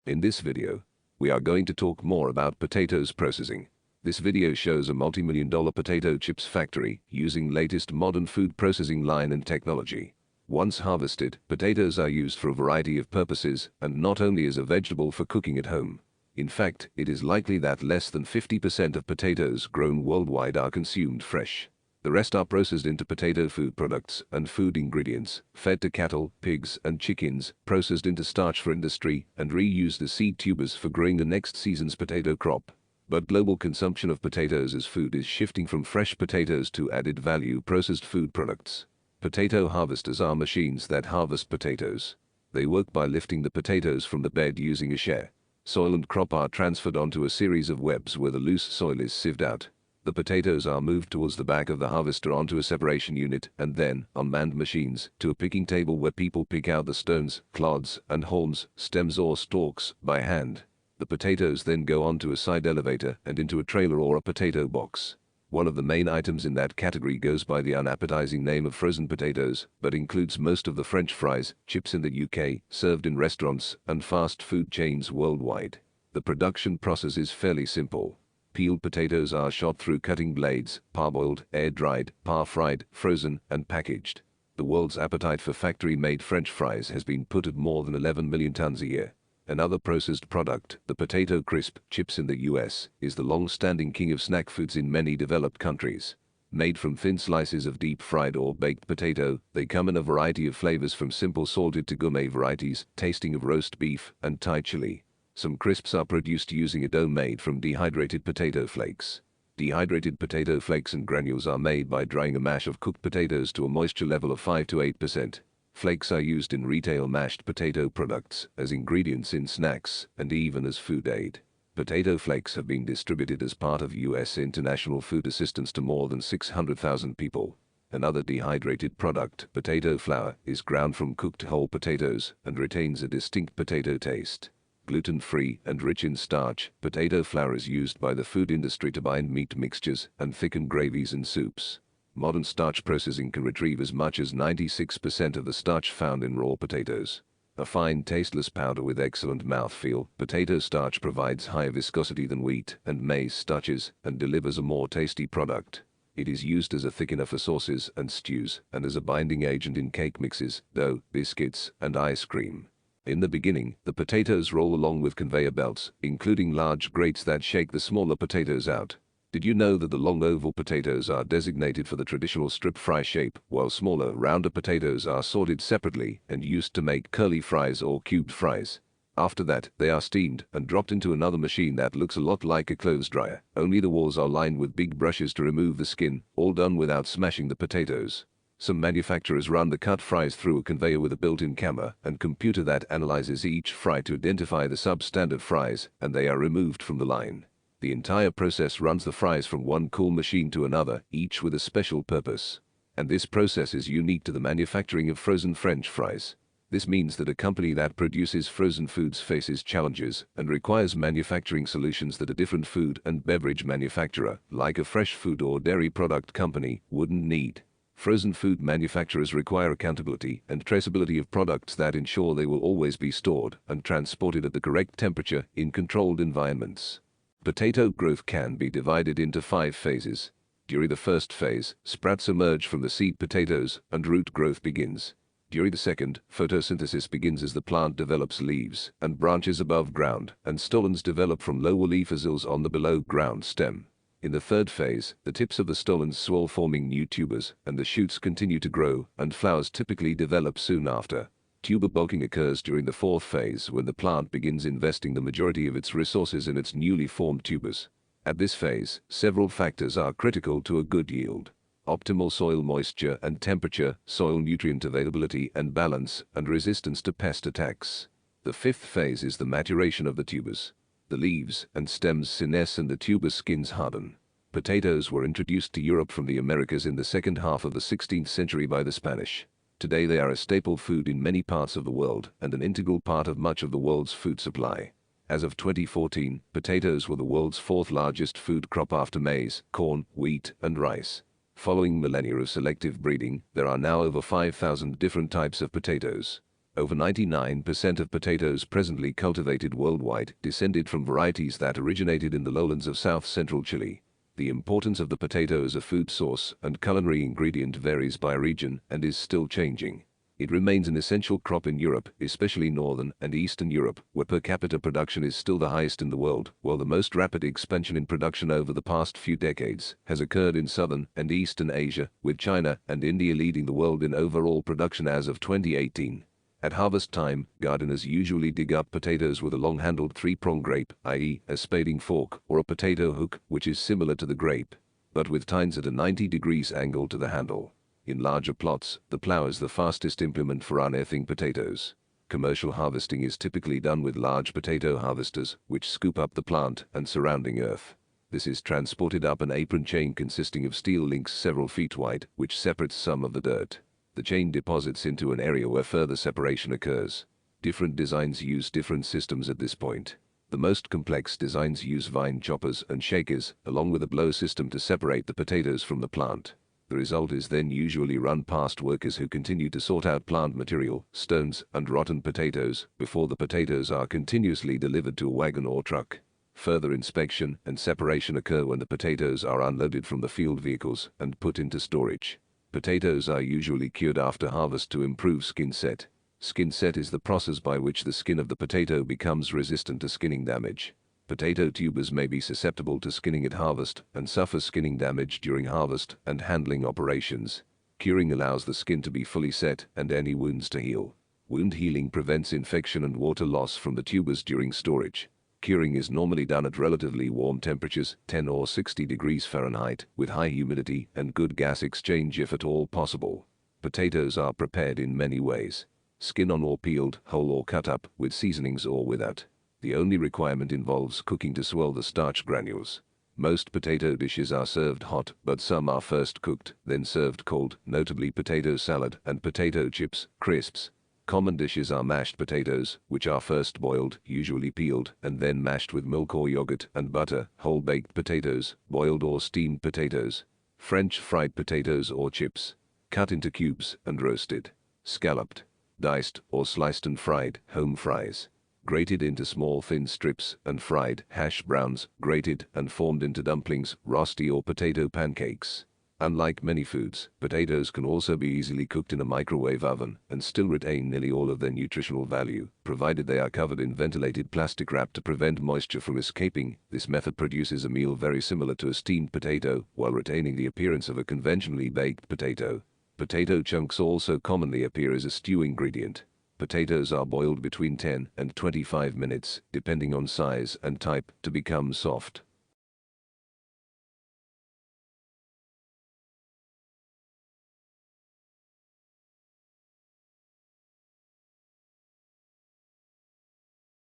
In this video, we are going to talk more about potatoes processing. This video shows a multi-million-dollar potato chips factory using latest modern food processing line and technology. Once harvested, potatoes are used for a variety of purposes and not only as a vegetable for cooking at home. In fact, it is likely that less than 50% of potatoes grown worldwide are consumed fresh. The rest are processed into potato food products and food ingredients, fed to cattle, pigs, and chickens, processed into starch for industry, and reused as seed tubers for growing the next season's potato crop. But global consumption of potatoes as food is shifting from fresh potatoes to added value processed food products. Potato harvesters are machines that harvest potatoes. They work by lifting the potatoes from the bed using a shear. Soil and crop are transferred onto a series of webs where the loose soil is sieved out. The potatoes are moved towards the back of the harvester onto a separation unit and then, on manned machines, to a picking table where people pick out the stones, clods, and haulms, stems or stalks, by hand. The potatoes then go onto a side elevator and into a trailer or a potato box. One of the main items in that category goes by the unappetizing name of frozen potatoes, but includes most of the French fries, chips in the UK, served in restaurants and fast food chains worldwide. The production process is fairly simple. Peeled potatoes are shot through cutting blades, parboiled, air-dried, par-fried, frozen, and packaged. The world's appetite for factory-made French fries has been put at more than 11 million tons a year. Another processed product, the potato crisp, chips in the US, is the long-standing king of snack foods in many developed countries. Made from thin slices of deep-fried or baked potato, they come in a variety of flavors from simple salted to gourmet varieties, tasting of roast beef and Thai chili. Some crisps are produced using a dough made from dehydrated potato flakes. Dehydrated potato flakes and granules are made by drying a mash of cooked potatoes to a moisture level of 5 to 8%. Flakes are used in retail mashed potato products, as ingredients in snacks, and even as food aid. Potato flakes have been distributed as part of U.S. international food assistance to more than 600,000 people. Another dehydrated product, potato flour, is ground from cooked whole potatoes and retains a distinct potato taste. Gluten-free and rich in starch, potato flour is used by the food industry to bind meat mixtures and thicken gravies and soups. Modern starch processing can retrieve as much as 96% of the starch found in raw potatoes. A fine, tasteless powder with excellent mouthfeel, potato starch provides higher viscosity than wheat and maize starches and delivers a more tasty product. It is used as a thickener for sauces and stews and as a binding agent in cake mixes, dough, biscuits, and ice cream. In the beginning, the potatoes roll along with conveyor belts, including large grates that shake the smaller potatoes out. Did you know that the long oval potatoes are designated for the traditional strip fry shape, while smaller, rounder potatoes are sorted separately and used to make curly fries or cubed fries? After that, they are steamed and dropped into another machine that looks a lot like a clothes dryer, only the walls are lined with big brushes to remove the skin, all done without smashing the potatoes. Some manufacturers run the cut fries through a conveyor with a built-in camera and computer that analyzes each fry to identify the substandard fries, and they are removed from the line. The entire process runs the fries from one cool machine to another, each with a special purpose. And this process is unique to the manufacturing of frozen French fries. This means that a company that produces frozen foods faces challenges and requires manufacturing solutions that a different food and beverage manufacturer, like a fresh food or dairy product company, wouldn't need. Frozen food manufacturers require accountability and traceability of products that ensure they will always be stored and transported at the correct temperature in controlled environments. Potato growth can be divided into 5 phases. During the first phase, sprouts emerge from the seed potatoes and root growth begins. During the second, photosynthesis begins as the plant develops leaves and branches above ground, and stolons develop from lower leaf acils on the below ground stem. In the third phase, the tips of the stolons swell, forming new tubers, and the shoots continue to grow, and flowers typically develop soon after. Tuber bulking occurs during the fourth phase, when the plant begins investing the majority of its resources in its newly formed tubers. At this phase, several factors are critical to a good yield: optimal soil moisture and temperature, soil nutrient availability and balance, and resistance to pest attacks. The fifth phase is the maturation of the tubers. The leaves and stems senesce and the tuber skins harden. Potatoes were introduced to Europe from the Americas in the second half of the 16th century by the Spanish. Today they are a staple food in many parts of the world and an integral part of much of the world's food supply. As of 2014, potatoes were the world's 4th largest food crop after maize, corn, wheat, and rice. Following millennia of selective breeding, there are now over 5,000 different types of potatoes. Over 99% of potatoes presently cultivated worldwide descended from varieties that originated in the lowlands of south-central Chile. The importance of the potato as a food source and culinary ingredient varies by region and is still changing. It remains an essential crop in Europe, especially Northern and Eastern Europe, where per capita production is still the highest in the world, while the most rapid expansion in production over the past few decades has occurred in Southern and Eastern Asia, with China and India leading the world in overall production as of 2018. At harvest time, gardeners usually dig up potatoes with a long-handled three-prong grape, i.e., a spading fork, or a potato hook, which is similar to the grape, but with tines at a 90 degrees angle to the handle. In larger plots, the plow is the fastest implement for unearthing potatoes. Commercial harvesting is typically done with large potato harvesters, which scoop up the plant and surrounding earth. This is transported up an apron chain consisting of steel links several feet wide, which separates some of the dirt. The chain deposits into an area where further separation occurs. Different designs use different systems at this point. The most complex designs use vine choppers and shakers, along with a blow system to separate the potatoes from the plant. The result is then usually run past workers who continue to sort out plant material, stones, and rotten potatoes before the potatoes are continuously delivered to a wagon or truck. Further inspection and separation occur when the potatoes are unloaded from the field vehicles and put into storage. Potatoes are usually cured after harvest to improve skin set. Skin set is the process by which the skin of the potato becomes resistant to skinning damage. Potato tubers may be susceptible to skinning at harvest and suffer skinning damage during harvest and handling operations. Curing allows the skin to be fully set and any wounds to heal. Wound healing prevents infection and water loss from the tubers during storage. Curing is normally done at relatively warm temperatures, 10 or 60 degrees Fahrenheit, with high humidity and good gas exchange if at all possible. Potatoes are prepared in many ways. Skin on or peeled, whole or cut up, with seasonings or without. The only requirement involves cooking to swell the starch granules. Most potato dishes are served hot, but some are first cooked, then served cold, notably potato salad and potato chips, crisps. Common dishes are mashed potatoes, which are first boiled, usually peeled, and then mashed with milk or yogurt and butter, whole-baked potatoes, boiled or steamed potatoes, French fried potatoes or chips, cut into cubes and roasted, scalloped, diced or sliced and fried, home fries, grated into small thin strips and fried, hash browns, grated and formed into dumplings, rosti or potato pancakes. Unlike many foods, potatoes can also be easily cooked in a microwave oven and still retain nearly all of their nutritional value, provided they are covered in ventilated plastic wrap to prevent moisture from escaping. This method produces a meal very similar to a steamed potato, while retaining the appearance of a conventionally baked potato. Potato chunks also commonly appear as a stew ingredient. Potatoes are boiled between 10 and 25 minutes, depending on size and type, to become soft.